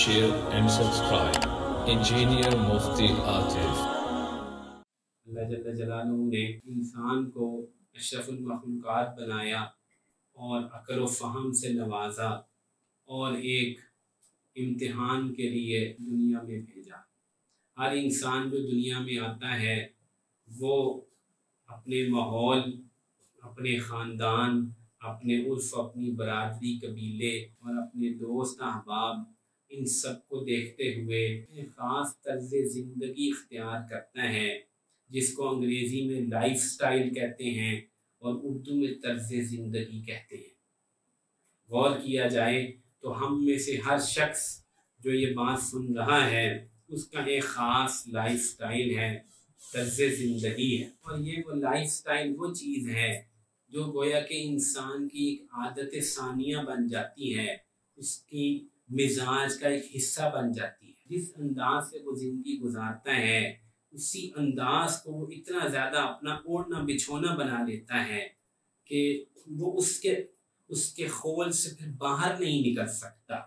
share and subscribe. Engineer Mufti Atif. अल्लाह जल्ल जलालुहु ने इंसान को अशरफुल मखलूक़ात बनाया और अक़ल व फ़हम से नवाजा और एक इम्तिहान के लिए दुनिया में भेजा। हर इंसान जो दुनिया में आता है वो अपने माहौल, अपने ख़ानदान, अपने उर्फ़, अपनी बरादरी, कबीले और अपने दोस्त अहबाब, इन सब को देखते हुए एक ख़ास तर्ज़ ज़िंदगी इख्तियार करता है जिसको अंग्रेज़ी में लाइफ स्टाइल कहते हैं और उर्दू में तर्ज़ ज़िंदगी कहते हैं। गौर किया जाए तो हम में से हर शख्स जो ये बात सुन रहा है उसका एक ख़ास लाइफ स्टाइल है, तर्ज़ ज़िंदगी है। और ये वो लाइफ स्टाइल वो चीज़ है जो गोया के इंसान की एक आदत सानिया बन जाती है, उसकी मिजाज का एक हिस्सा बन जाती है। जिस अंदाज से वो ज़िंदगी गुजारता है उसी अंदाज को वो इतना ज़्यादा अपना ओढ़ना बिछोना बना लेता है कि वो उसके खोल से फिर बाहर नहीं निकल सकता।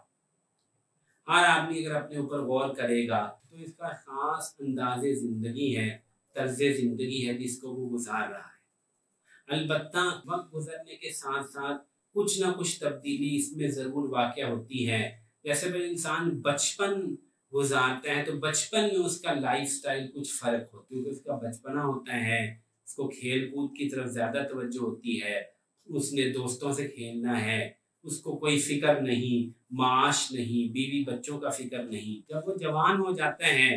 हर आदमी अगर अपने ऊपर गौर करेगा तो इसका ख़ास अंदाज़े ज़िंदगी है, तर्ज़ ज़िंदगी है जिसको वो गुजार रहा है। अलबत्ता वक्त गुजरने के साथ साथ कुछ ना कुछ तब्दीली इसमें ज़रूर वाक़या होती है। जैसे फिर इंसान बचपन गुजारता है तो बचपन में उसका लाइफ स्टाइल कुछ फ़र्क होता है, क्योंकि उसका बचपना होता है, उसको खेल कूद की तरफ ज़्यादा तवज्जो होती है, उसने दोस्तों से खेलना है, उसको कोई फ़िक्र नहीं, माश नहीं, बीवी बच्चों का फ़िक्र नहीं। जब वो जवान हो जाता है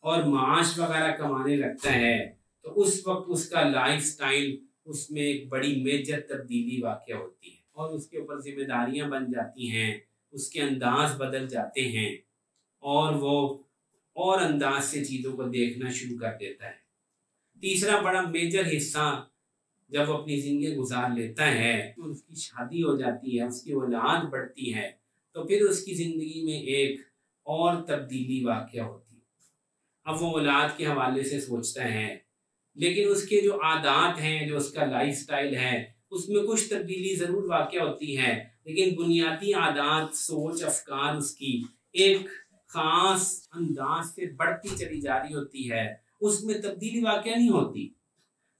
और माश वगैरह कमाने लगता है तो उस वक्त उसका लाइफ स्टाइल, उसमें एक बड़ी मेजर तब्दीली वाक़या होती है और उसके ऊपर जिम्मेदारियां बन जाती हैं, उसके अंदाज बदल जाते हैं और वो और अंदाज से चीज़ों को देखना शुरू कर देता है। तीसरा बड़ा मेजर हिस्सा जब वो अपनी ज़िंदगी गुजार लेता है तो उसकी शादी हो जाती है, उसकी औलाद बढ़ती है, तो फिर उसकी ज़िंदगी में एक और तब्दीली वाक़या होती है। अब वो औलाद के हवाले से सोचता है, लेकिन उसके जो आदात हैं, जो उसका लाइफ स्टाइल है, उसमें कुछ तब्दीली ज़रूर वाक़या होती है, लेकिन बुनियादी आदात, सोच, अफकार उसकी एक ख़ास अंदाज से बढ़ती चली जा रही होती है, उसमें तब्दीली वाक़या नहीं होती।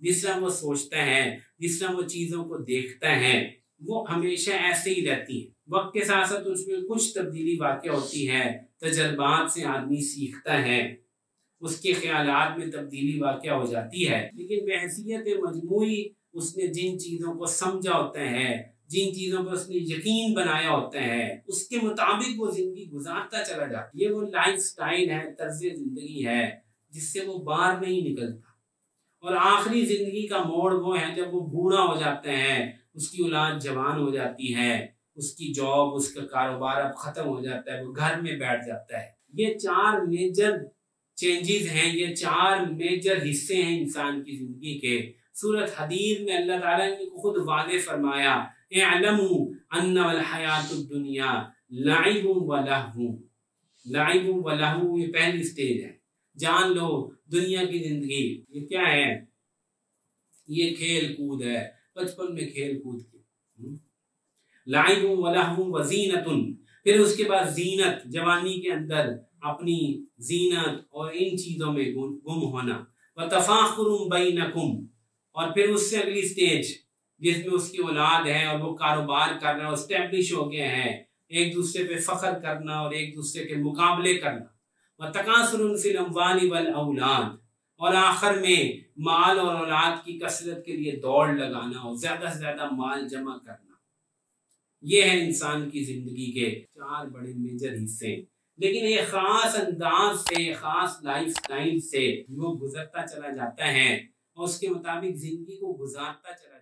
जिस तरह वो सोचता है, जिस तरह वो चीज़ों को देखता है, वो हमेशा ऐसे ही रहती है। वक्त के साथ साथ उसमें कुछ तब्दीली वाक़या होती है, तजर्बात से आदमी सीखता है, उसके ख्यालात में तब्दीली वाक़या हो जाती है, लेकिन बहैसियत मजमूई उसने जिन चीज़ों को समझा होता है, जिन चीज़ों पर उसने यकीन बनाया होता है, उसके मुताबिक वो ज़िंदगी गुजारता चला जाता है। ये वो लाइफ स्टाइल है, तर्ज़ ज़िंदगी है जिससे वो बाहर नहीं निकलता। और आखिरी ज़िंदगी का मोड़ वो है जब वो बूढ़ा हो जाता है, उसकी औलाद जवान हो जाती है, उसकी जॉब, उसका कारोबार अब ख़त्म हो जाता है, वो घर में बैठ जाता है। ये चार मेजर चेंजेस हैं, ये चार मेजर हिस्से हैं इंसान की ज़िंदगी के। सूरत हदीद में अल्लाह ताला ने खुद वादे फरमाया, इअलमू अन्नल हयातुद दुनिया लाइबुन व लहवुन। लाइबुन व लहवुन ये पहली स्टेज है। जान लो दुनिया की ज़िंदगी ये क्या है? ये खेल कूद है, बचपन में खेल कूद की। लाइबुन व लहवुन व ज़ीनतुन, फिर उसके बाद ज़ीनत, जवानी के अंदर अपनी ज़ीनत और इन चीज़ों में गुम होना। व तफाखुरुम बैनकुम, और फिर उससे अगली स्टेज जिसमें उसकी औलाद है और वो कारोबार कर रहा है, एस्टेब्लिश हो गए हैं, एक दूसरे पे फ़ख्र करना और एक दूसरे के मुकाबले करना। व तकासुरुन फिल अम्वाली वल औलाद, और आखिर में माल और औलाद की कसरत के लिए दौड़ लगाना और ज़्यादा से ज़्यादा माल जमा करना। ये है इंसान की ज़िंदगी के चार बड़े मेजर हिस्से। लेकिन एक ख़ास अंदाज से, ख़ास लाइफ स्टाइल से वो गुजरता चला जाता है और उसके मुताबिक ज़िंदगी को गुजारता चला